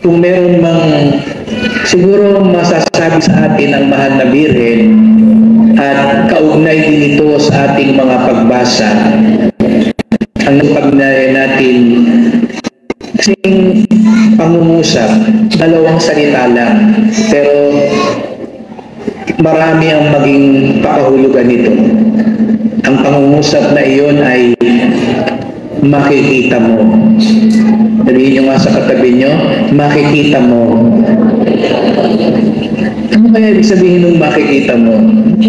kung meron mang siguro masasabi sa atin ang mahal na Birhen at kaugnay din ito sa ating mga pagbasa, ang pagnay natin kasing pangungusap, dalawang salita lang, pero marami ang maging pakahulugan nito. Ang pangungusap na iyon ay makikita mo. Sabihin nyo nga sa katabi nyo, makikita mo. Ano kaya ibig sabihin ng makikita mo?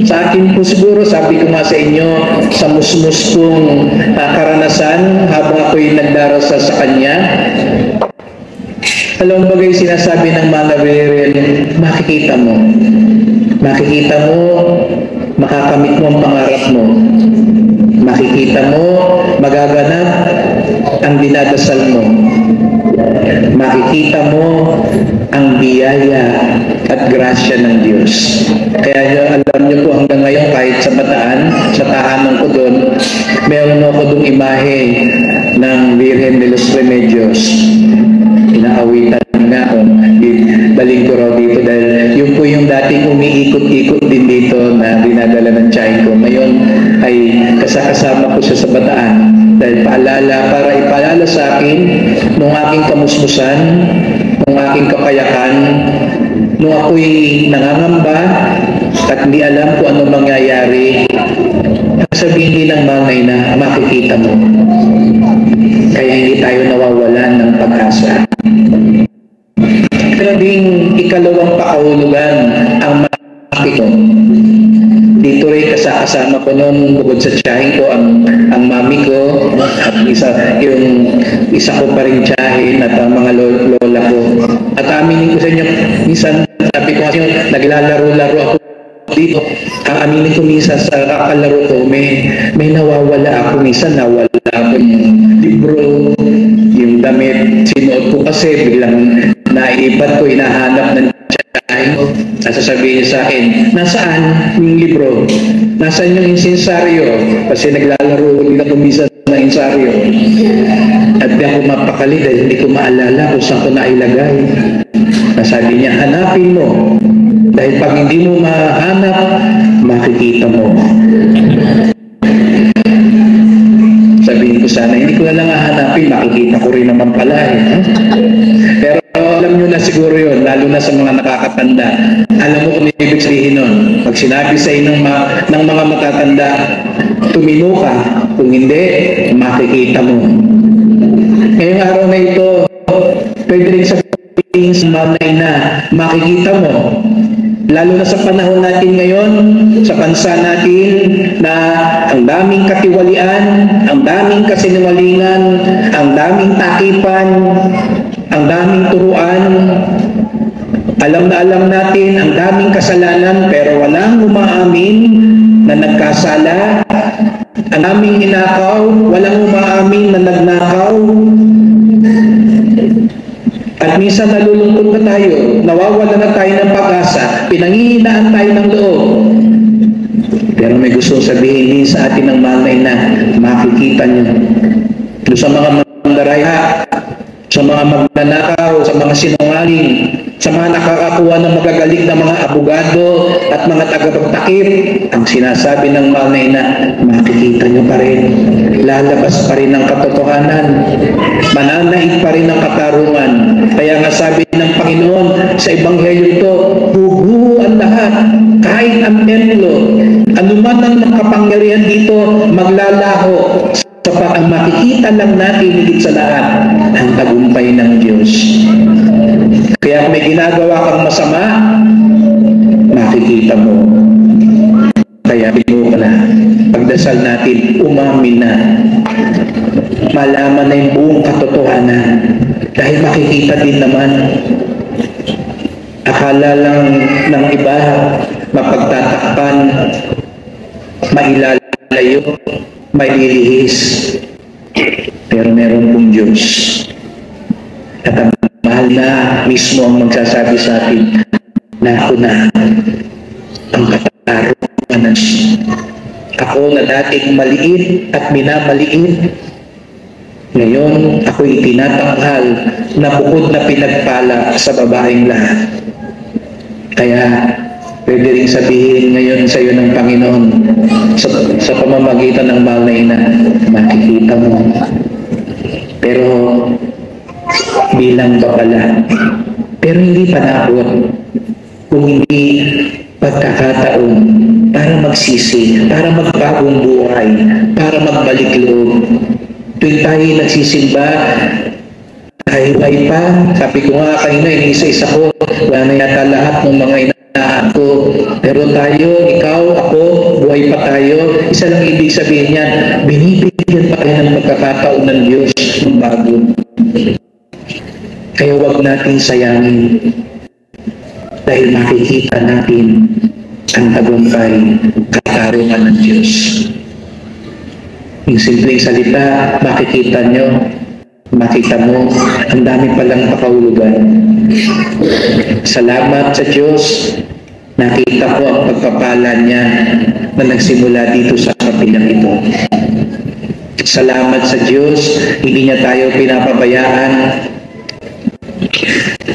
Sa akin po siguro, sabi ko nga sa inyo, sa musmus kong karanasan habang ako'y nagdarasal sa kanya, alam mo bagay sinasabi ng mga Birhen, makikita mo. Makikita mo, makakamit mo ang pangarap mo. Makikita mo, magaganap ang dinadasal mo. Makikita mo ang biyaya at grasya ng Diyos. Kaya alam niyo po hanggang ngayon, kahit sa Bataan, sa tahanan ko doon, meron ako doong imahe ng Virgen de los Remedios. Inaawitan nga kung daling ko raw dito dahil yun po yung dating umiikot-ikot din dito na dinadala ng tiyahin ko. Ngayon ay kasama ko siya sa Bataan dahil para ipaalala sa akin nung aking kamusmusan, nung aking kapayakan, nung ako'y nangangamba at hindi alam kung ano mangyayari. Sabihin din ng Mangay na makikita mo. Kaya hindi tayo nawawalan ng pag-asa. Pero ding ikalawang pakahulugan ang makikita. Dito rin kasama ko noon, bukod sa tiyahin ko, ang mami ko, at isa ko pa rin tiyahin at ang mga lola ko. At aminin ko sa inyo, minsan sabi ko kasi naglalaro-laro ako dito. Aminin ko minsan sa kakalaro ko, may nawawala ako. Minsan nawala ako yung libro, yung damit. Sinuot ko kasi biglang naiibat ko, hinahanap ng tiyahin ko. Sasabihin niya sa akin, nasaan yung libro? Nasaan yung insensaryo? Kasi naglalaro din ako minsan ng insensaryo. At di ako mapakali dahil hindi ko maalala kung saan ko nailagay. Sabi niya, hanapin mo. Dahil pag hindi mo mahanap, makikita mo. Sabihin ko sana, hindi ko na lang hahanapin, makikita ko rin naman pala eh. Pero alam nyo na siguro yun, lalo na sa mga nakakatanda. Alam mo kung ibig sabihin nun. Pag sinabi sa inyo ng mga matatanda, tumino ka. Kung hindi, makikita mo. Ngayong araw na ito, pwede rin sabihin sa Mangay na makikita mo. Lalo na sa panahon natin ngayon, sa bansa natin na ang daming katiwalian, ang daming kasinungalingan, ang daming takipan, ang daming turuan. Alam na alam natin ang daming kasalanan pero walang umaamin na nagkasala. Ang daming ninakaw, walang umaamin na nagnakaw. At minsan nalulungkot na tayo, nawawala na tayo ng pag-asa, pinanghihinaan tayo ng loob. Pero may gusto sabihin din sa atin ng Mangay na makikita niyo. Doon sa mga mandaraya, sa mga magnanakaw, sa mga sinungaling, sa mga nakakakuha ng magagaling na mga abogado at mga tagapagtakip, ang sinasabi ng Mangay na makikita niyo pa rin. Lalabas pa rin ang katotohanan. Mananaig pa rin ang katarungan. Kaya nga sabi ng Panginoon sa Ebanghelyo ito, bubuo ang lahat, kahit ang templo, anuman ang makapangyarihan dito, maglalaho. Sapat ang makikita lang natin higit sa lahat, ang tagumpay ng Diyos. Kaya kung may ginagawa kang masama, makikita mo. Kaya binuo ka na. Pagdasal natin, umamin na. Malaman na yung buong katotohanan. Dahil makikita din naman, akala lang ng iba, mapagtatakpan, mailalayo, maililihis. Pero meron pong Diyos. At ang mahal na mismo ang magsasabi sa atin na ako na ang katarungan. Ako na dating maliit at minamaliit, Ngayon, ako'y itinatanghal na bukod na pinagpala sa babaeng lahat. Kaya, pwede rin sabihin ngayon sa iyo ng Panginoon, sa pamamagitan ng mahal na ina, makikita mo. Pero, bilang babala, pero hindi panahon, kung hindi pagkakataon para magsisi, para magbagong buhay, para magbalik loob. Tuwing tayo nagsisimba, ay pa, sabi ko nga kanina, inisa-isa ko, wala na yata lahat ng mga inaahan ko. Pero tayo, ikaw, ako, buhay pa tayo. Isa lang ibig sabihin niyan, binibigyan pa tayo ng pagkakataon ng Diyos ng bago. Kaya huwag natin sayangin dahil makikita natin ang tagumpay, katarungan ng Diyos. Yung simpleng salita, makikita mo, ang dami palang pakahulugan. Salamat sa Diyos, nakita ko ang pagpapala niya na nagsimula dito sa kapilang ito. Salamat sa Diyos, hindi niya tayo pinapabayaan.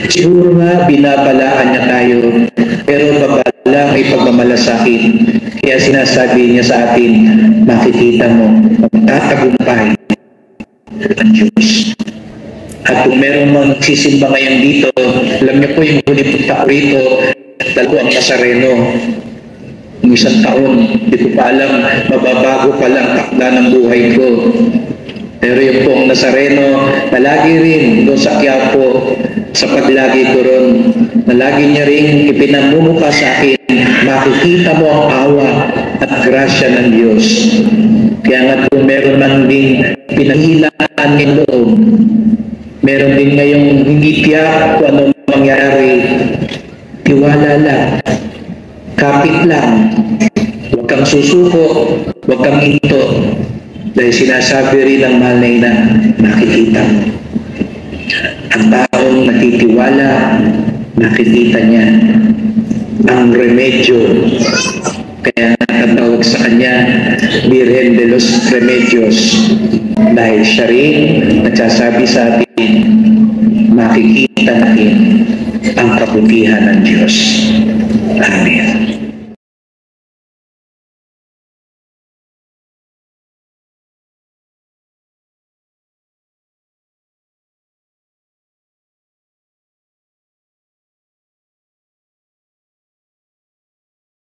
Siguro nga, binabalaan niya tayo, pero babala ay pagmamalasakit. Kaya sinasabi niya sa atin, makikita mo, magtatagumpay ang Diyos. At kung meron mga nagsisimba ngayon dito, alam niyo po yung huli punta ko rito, dalawang Nazareno. Yung isang taon, hindi ko pa alam, mababago pa lang takda ng buhay ko. Pero yung pong Nazareno, palagi rin doon sa Quiapo, sa paglagi ko ron, na lagi niya rin ipinamumuka sa akin, makikita mo ang awa at grasya ng Diyos. Kaya nga kung meron man din pinahilaan ng loob, meron din ngayong hindi tiyak kung anong mangyari, tiwala lang, kapit lang, huwag kang susuko, huwag kang ito, dahil sinasabi rin ng mahal na ina, makikita mo. Ang taong natitiwala, nakikita niya ang remedyo. Kaya natawag sa kanya, Virgen de los Remedios. Dahil siya rin nagsasabi sa atin, makikita natin ang kabutihan ng Diyos. Amen.